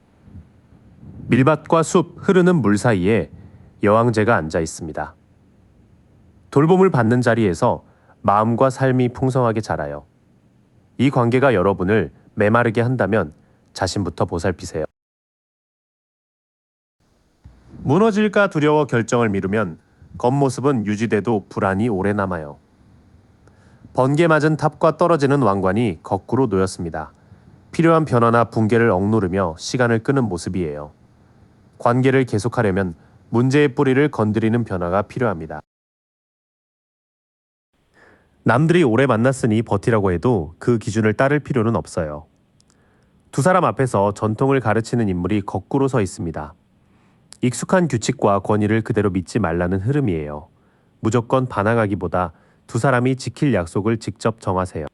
밀밭과 숲, 흐르는 물 사이에 여왕제가 앉아 있습니다. 돌봄을 받는 자리에서 마음과 삶이 풍성하게 자라요. 이 관계가 여러분을 메마르게 한다면 자신부터 보살피세요. 무너질까 두려워 결정을 미루면 겉모습은 유지돼도 불안이 오래 남아요. 번개 맞은 탑과 떨어지는 왕관이 거꾸로 놓였습니다. 필요한 변화나 붕괴를 억누르며 시간을 끄는 모습이에요. 관계를 계속하려면 문제의 뿌리를 건드리는 변화가 필요합니다. 남들이 오래 만났으니 버티라고 해도 그 기준을 따를 필요는 없어요. 두 사람 앞에서 전통을 가르치는 인물이 거꾸로 서 있습니다. 익숙한 규칙과 권위를 그대로 믿지 말라는 흐름이에요. 무조건 반항하기보다 두 사람이 지킬 약속을 직접 정하세요.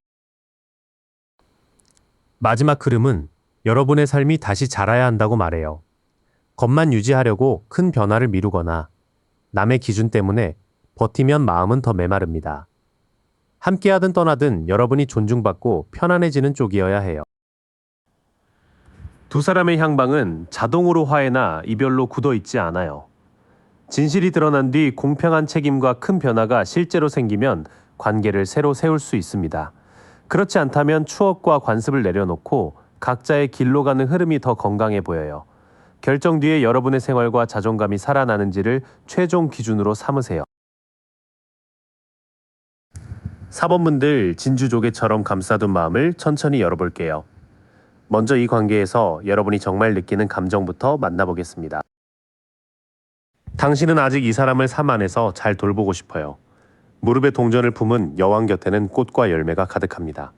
마지막 흐름은 여러분의 삶이 다시 자라야 한다고 말해요. 겉만 유지하려고 큰 변화를 미루거나 남의 기준 때문에 버티면 마음은 더 메마릅니다. 함께하든 떠나든 여러분이 존중받고 편안해지는 쪽이어야 해요. 두 사람의 향방은 자동으로 화해나 이별로 굳어 있지 않아요. 진실이 드러난 뒤 공평한 책임과 큰 변화가 실제로 생기면 관계를 새로 세울 수 있습니다. 그렇지 않다면 추억과 관습을 내려놓고 각자의 길로 가는 흐름이 더 건강해 보여요. 결정 뒤에 여러분의 생활과 자존감이 살아나는지를 최종 기준으로 삼으세요. 4번분들 진주조개처럼 감싸둔 마음을 천천히 열어볼게요. 먼저 이 관계에서 여러분이 정말 느끼는 감정부터 만나보겠습니다. 당신은 아직 이 사람을 삶 안에서 잘 돌보고 싶어요. 무릎에 동전을 품은 여왕 곁에는 꽃과 열매가 가득합니다.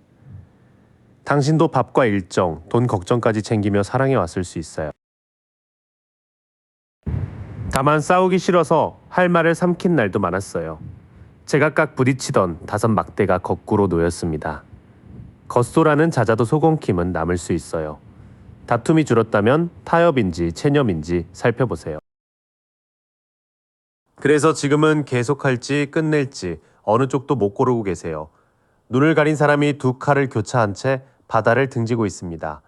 당신도 밥과 일정, 돈 걱정까지 챙기며 사랑해왔을 수 있어요. 다만 싸우기 싫어서 할 말을 삼킨 날도 많았어요. 제각각 부딪히던 5막대가 거꾸로 놓였습니다. 겉소라는 잦아도 속엉킴은 남을 수 있어요. 다툼이 줄었다면 타협인지 체념인지 살펴보세요. 그래서 지금은 계속할지 끝낼지 어느 쪽도 못 고르고 계세요. 눈을 가린 사람이 두 칼을 교차한 채 바다를 등지고 있습니다.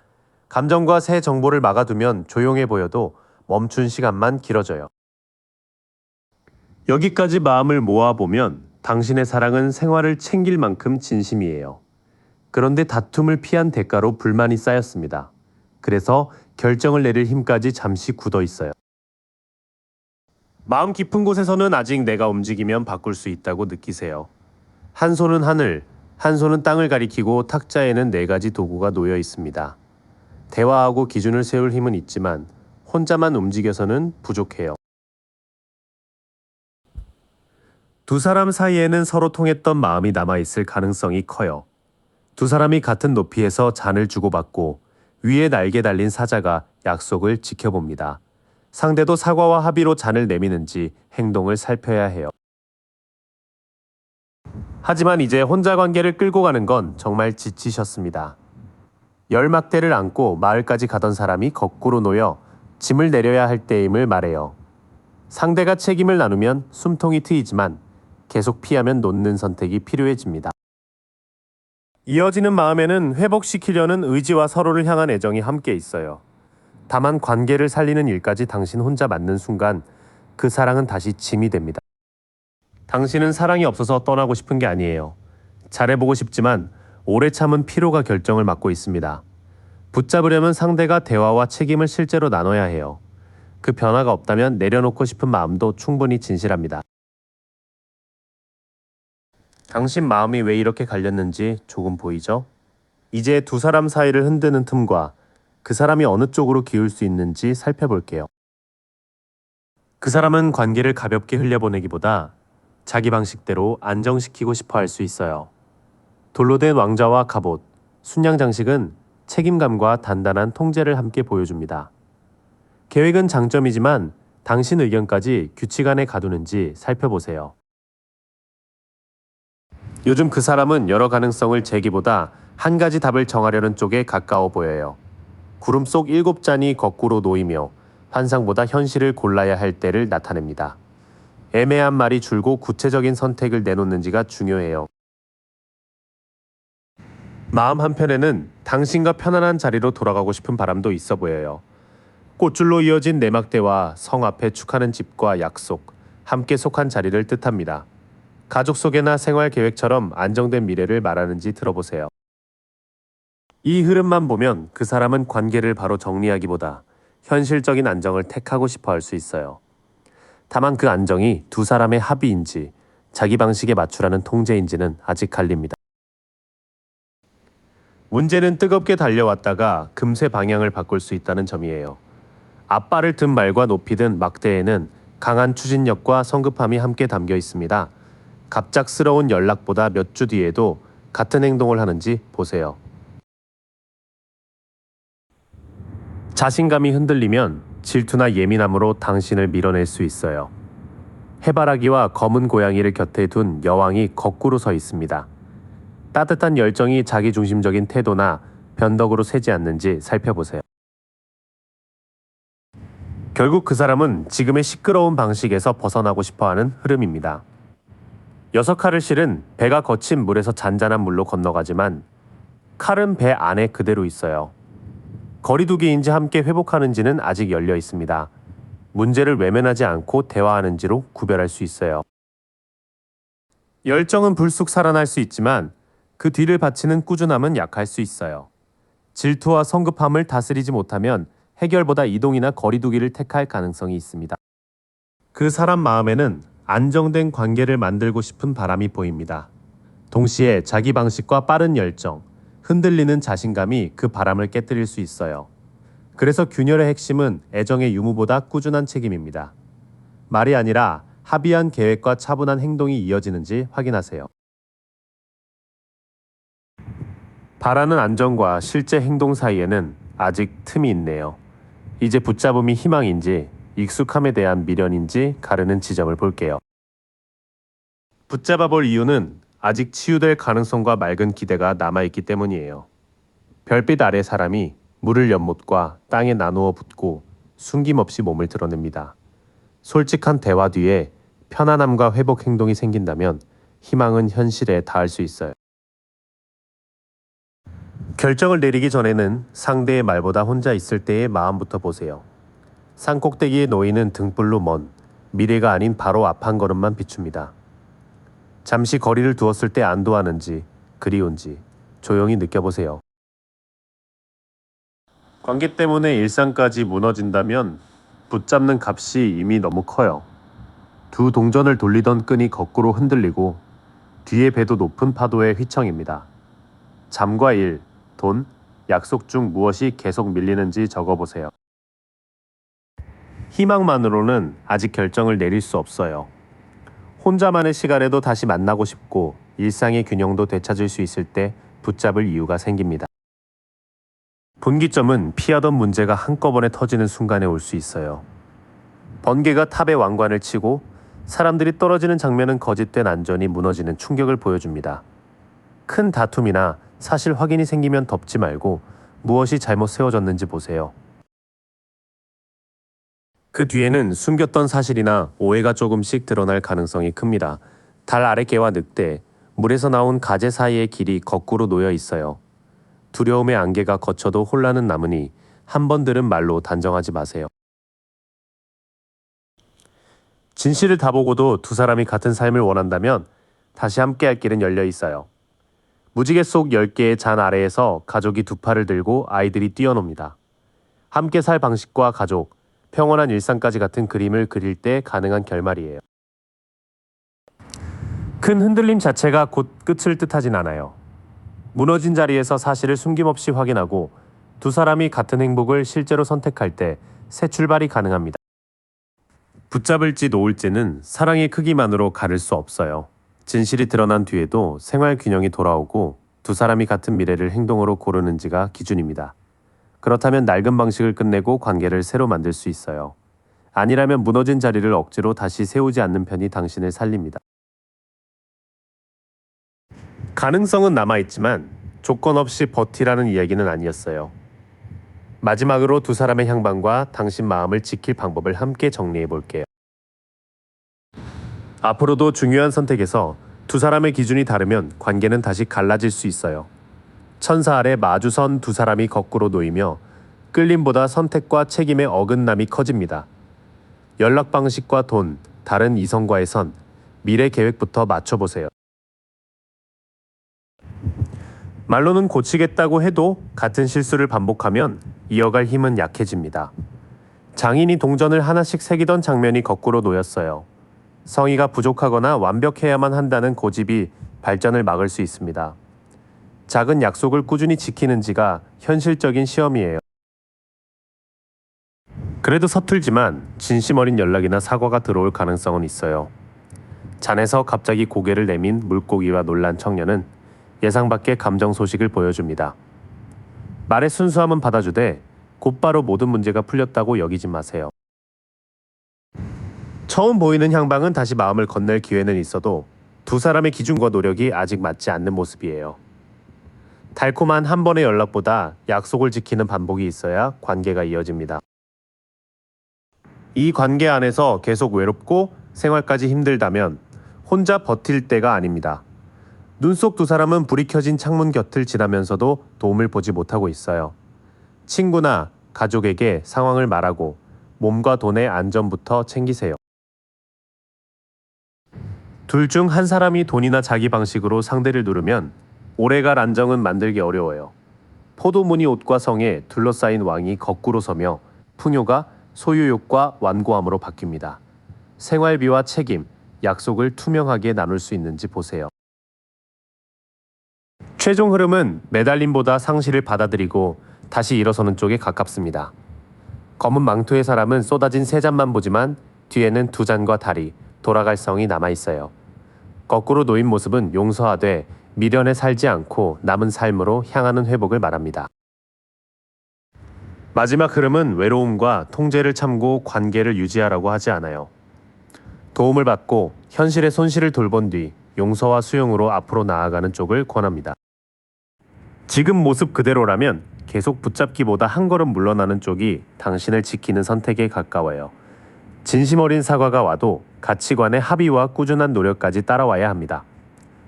감정과 새 정보를 막아두면 조용해 보여도 멈춘 시간만 길어져요. 여기까지 마음을 모아보면 당신의 사랑은 생활을 챙길 만큼 진심이에요. 그런데 다툼을 피한 대가로 불만이 쌓였습니다. 그래서 결정을 내릴 힘까지 잠시 굳어 있어요. 마음 깊은 곳에서는 아직 내가 움직이면 바꿀 수 있다고 느끼세요. 한 손은 하늘, 한 손은 땅을 가리키고 탁자에는 4가지 도구가 놓여 있습니다. 대화하고 기준을 세울 힘은 있지만 혼자만 움직여서는 부족해요. 두 사람 사이에는 서로 통했던 마음이 남아있을 가능성이 커요. 두 사람이 같은 높이에서 잔을 주고받고 위에 날개 달린 사자가 약속을 지켜봅니다. 상대도 사과와 합의로 잔을 내미는지 행동을 살펴야 해요. 하지만 이제 혼자 관계를 끌고 가는 건 정말 지치셨습니다. 10막대를 안고 마을까지 가던 사람이 거꾸로 놓여 짐을 내려야 할 때임을 말해요. 상대가 책임을 나누면 숨통이 트이지만 계속 피하면 놓는 선택이 필요해집니다. 이어지는 마음에는 회복시키려는 의지와 서로를 향한 애정이 함께 있어요. 다만 관계를 살리는 일까지 당신 혼자 맡는 순간 그 사랑은 다시 짐이 됩니다. 당신은 사랑이 없어서 떠나고 싶은 게 아니에요. 잘해보고 싶지만 오래 참은 피로가 결정을 맡고 있습니다. 붙잡으려면 상대가 대화와 책임을 실제로 나눠야 해요. 그 변화가 없다면 내려놓고 싶은 마음도 충분히 진실합니다. 당신 마음이 왜 이렇게 갈렸는지 조금 보이죠? 이제 두 사람 사이를 흔드는 틈과 그 사람이 어느 쪽으로 기울 수 있는지 살펴볼게요. 그 사람은 관계를 가볍게 흘려보내기보다 자기 방식대로 안정시키고 싶어 할 수 있어요. 돌로 된 왕자와 갑옷, 순양 장식은 책임감과 단단한 통제를 함께 보여줍니다. 계획은 장점이지만 당신 의견까지 규칙 안에 가두는지 살펴보세요. 요즘 그 사람은 여러 가능성을 제기보다 한 가지 답을 정하려는 쪽에 가까워 보여요. 구름 속 7잔이 거꾸로 놓이며 환상보다 현실을 골라야 할 때를 나타냅니다. 애매한 말이 줄고 구체적인 선택을 내놓는지가 중요해요. 마음 한편에는 당신과 편안한 자리로 돌아가고 싶은 바람도 있어 보여요. 꽃줄로 이어진 내막대와 성 앞에 축하는 집과 약속, 함께 속한 자리를 뜻합니다. 가족 소개나 생활 계획처럼 안정된 미래를 말하는지 들어보세요. 이 흐름만 보면 그 사람은 관계를 바로 정리하기보다 현실적인 안정을 택하고 싶어 할 수 있어요. 다만 그 안정이 두 사람의 합의인지 자기 방식에 맞추라는 통제인지는 아직 갈립니다. 문제는 뜨겁게 달려왔다가 금세 방향을 바꿀 수 있다는 점이에요. 앞발을 든 말과 높이 든 막대에는 강한 추진력과 성급함이 함께 담겨 있습니다. 갑작스러운 연락보다 몇 주 뒤에도 같은 행동을 하는지 보세요. 자신감이 흔들리면 질투나 예민함으로 당신을 밀어낼 수 있어요. 해바라기와 검은 고양이를 곁에 둔 여왕이 거꾸로 서 있습니다. 따뜻한 열정이 자기중심적인 태도나 변덕으로 새지 않는지 살펴보세요. 결국 그 사람은 지금의 시끄러운 방식에서 벗어나고 싶어하는 흐름입니다. 6칼을 실은 배가 거친 물에서 잔잔한 물로 건너가지만 칼은 배 안에 그대로 있어요. 거리두기인지 함께 회복하는지는 아직 열려 있습니다. 문제를 외면하지 않고 대화하는지로 구별할 수 있어요. 열정은 불쑥 살아날 수 있지만 그 뒤를 바치는 꾸준함은 약할 수 있어요. 질투와 성급함을 다스리지 못하면 해결보다 이동이나 거리두기를 택할 가능성이 있습니다. 그 사람 마음에는 안정된 관계를 만들고 싶은 바람이 보입니다. 동시에 자기 방식과 빠른 열정, 흔들리는 자신감이 그 바람을 깨뜨릴 수 있어요. 그래서 균열의 핵심은 애정의 유무보다 꾸준한 책임입니다. 말이 아니라 합의한 계획과 차분한 행동이 이어지는지 확인하세요. 바라는 안정과 실제 행동 사이에는 아직 틈이 있네요. 이제 붙잡음이 희망인지 익숙함에 대한 미련인지 가르는 지점을 볼게요. 붙잡아 볼 이유는 아직 치유될 가능성과 맑은 기대가 남아있기 때문이에요. 별빛 아래 사람이 물을 연못과 땅에 나누어 붓고 숨김없이 몸을 드러냅니다. 솔직한 대화 뒤에 편안함과 회복 행동이 생긴다면 희망은 현실에 닿을 수 있어요. 결정을 내리기 전에는 상대의 말보다 혼자 있을 때의 마음부터 보세요. 산 꼭대기에 놓이는 등불로 먼 미래가 아닌 바로 앞 한 걸음만 비춥니다. 잠시 거리를 두었을 때 안도하는지 그리운지 조용히 느껴보세요. 관계 때문에 일상까지 무너진다면 붙잡는 값이 이미 너무 커요. 두 동전을 돌리던 끈이 거꾸로 흔들리고 뒤에 배도 높은 파도의 휘청입니다. 잠과 일, 돈, 약속 중 무엇이 계속 밀리는지 적어보세요. 희망만으로는 아직 결정을 내릴 수 없어요. 혼자만의 시간에도 다시 만나고 싶고 일상의 균형도 되찾을 수 있을 때 붙잡을 이유가 생깁니다. 분기점은 피하던 문제가 한꺼번에 터지는 순간에 올 수 있어요. 번개가 탑의 왕관을 치고 사람들이 떨어지는 장면은 거짓된 안전이 무너지는 충격을 보여줍니다. 큰 다툼이나 사실 확인이 생기면 덮지 말고 무엇이 잘못 세워졌는지 보세요. 그 뒤에는 숨겼던 사실이나 오해가 조금씩 드러날 가능성이 큽니다. 달 아랫개와 늑대, 물에서 나온 가재 사이의 길이 거꾸로 놓여 있어요. 두려움의 안개가 걷혀도 혼란은 남으니 한 번 들은 말로 단정하지 마세요. 진실을 다 보고도 두 사람이 같은 삶을 원한다면 다시 함께할 길은 열려 있어요. 무지개 속 10개의 잔 아래에서 가족이 두 팔을 들고 아이들이 뛰어놉니다. 함께 살 방식과 가족, 평온한 일상까지 같은 그림을 그릴 때 가능한 결말이에요. 큰 흔들림 자체가 곧 끝을 뜻하진 않아요. 무너진 자리에서 사실을 숨김없이 확인하고 두 사람이 같은 행복을 실제로 선택할 때 새 출발이 가능합니다. 붙잡을지 놓을지는 사랑의 크기만으로 가를 수 없어요. 진실이 드러난 뒤에도 생활 균형이 돌아오고 두 사람이 같은 미래를 행동으로 고르는지가 기준입니다. 그렇다면 낡은 방식을 끝내고 관계를 새로 만들 수 있어요. 아니라면 무너진 자리를 억지로 다시 세우지 않는 편이 당신을 살립니다. 가능성은 남아있지만 조건 없이 버티라는 이야기는 아니었어요. 마지막으로 두 사람의 향방과 당신 마음을 지킬 방법을 함께 정리해 볼게요. 앞으로도 중요한 선택에서 두 사람의 기준이 다르면 관계는 다시 갈라질 수 있어요. 천사 아래 마주선 두 사람이 거꾸로 놓이며 끌림보다 선택과 책임의 어긋남이 커집니다. 연락 방식과 돈, 다른 이성과의 선, 미래 계획부터 맞춰보세요. 말로는 고치겠다고 해도 같은 실수를 반복하면 이어갈 힘은 약해집니다. 장인이 동전을 하나씩 새기던 장면이 거꾸로 놓였어요. 성의가 부족하거나 완벽해야만 한다는 고집이 발전을 막을 수 있습니다. 작은 약속을 꾸준히 지키는지가 현실적인 시험이에요. 그래도 서툴지만 진심 어린 연락이나 사과가 들어올 가능성은 있어요. 잔에서 갑자기 고개를 내민 물고기와 놀란 청년은 예상 밖의 감정 소식을 보여줍니다. 말의 순수함은 받아주되 곧바로 모든 문제가 풀렸다고 여기지 마세요. 처음 보이는 향방은 다시 마음을 건넬 기회는 있어도 두 사람의 기준과 노력이 아직 맞지 않는 모습이에요. 달콤한 한 번의 연락보다 약속을 지키는 반복이 있어야 관계가 이어집니다. 이 관계 안에서 계속 외롭고 생활까지 힘들다면 혼자 버틸 때가 아닙니다. 눈 속 두 사람은 불이 켜진 창문 곁을 지나면서도 도움을 보지 못하고 있어요. 친구나 가족에게 상황을 말하고 몸과 돈의 안전부터 챙기세요. 둘 중 한 사람이 돈이나 자기 방식으로 상대를 누르면 오래갈 안정은 만들기 어려워요. 포도무늬 옷과 성에 둘러싸인 왕이 거꾸로 서며 풍요가 소유욕과 완고함으로 바뀝니다. 생활비와 책임, 약속을 투명하게 나눌 수 있는지 보세요. 최종 흐름은 매달림보다 상실을 받아들이고 다시 일어서는 쪽에 가깝습니다. 검은 망토의 사람은 쏟아진 세 잔만 보지만 뒤에는 두 잔과 다리, 돌아갈 성이 남아있어요. 거꾸로 놓인 모습은 용서하되 미련에 살지 않고 남은 삶으로 향하는 회복을 말합니다. 마지막 흐름은 외로움과 통제를 참고 관계를 유지하라고 하지 않아요. 도움을 받고 현실의 손실을 돌본 뒤 용서와 수용으로 앞으로 나아가는 쪽을 권합니다. 지금 모습 그대로라면 계속 붙잡기보다 한 걸음 물러나는 쪽이 당신을 지키는 선택에 가까워요. 진심 어린 사과가 와도 가치관의 합의와 꾸준한 노력까지 따라와야 합니다.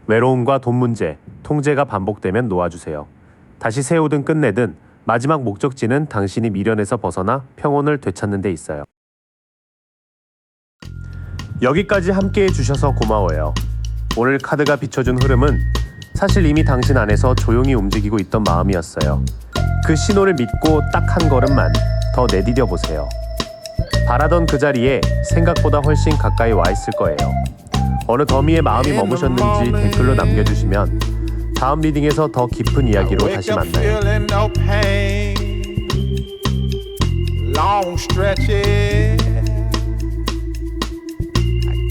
외로움과 돈 문제, 통제가 반복되면 놓아주세요. 다시 세우든 끝내든 마지막 목적지는 당신이 미련에서 벗어나 평온을 되찾는 데 있어요. 여기까지 함께해 주셔서 고마워요. 오늘 카드가 비춰준 흐름은 사실 이미 당신 안에서 조용히 움직이고 있던 마음이었어요. 그 신호를 믿고 딱 한 걸음만 더 내디뎌 보세요. 바라던 그 자리에 생각보다 훨씬 가까이 와 있을 거예요. 어느 더미에 마음이 머무셨는지 댓글로 남겨주시면 다음 리딩에서 더 깊은 이야기로 다시 만나요.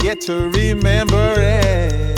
Get to remember it.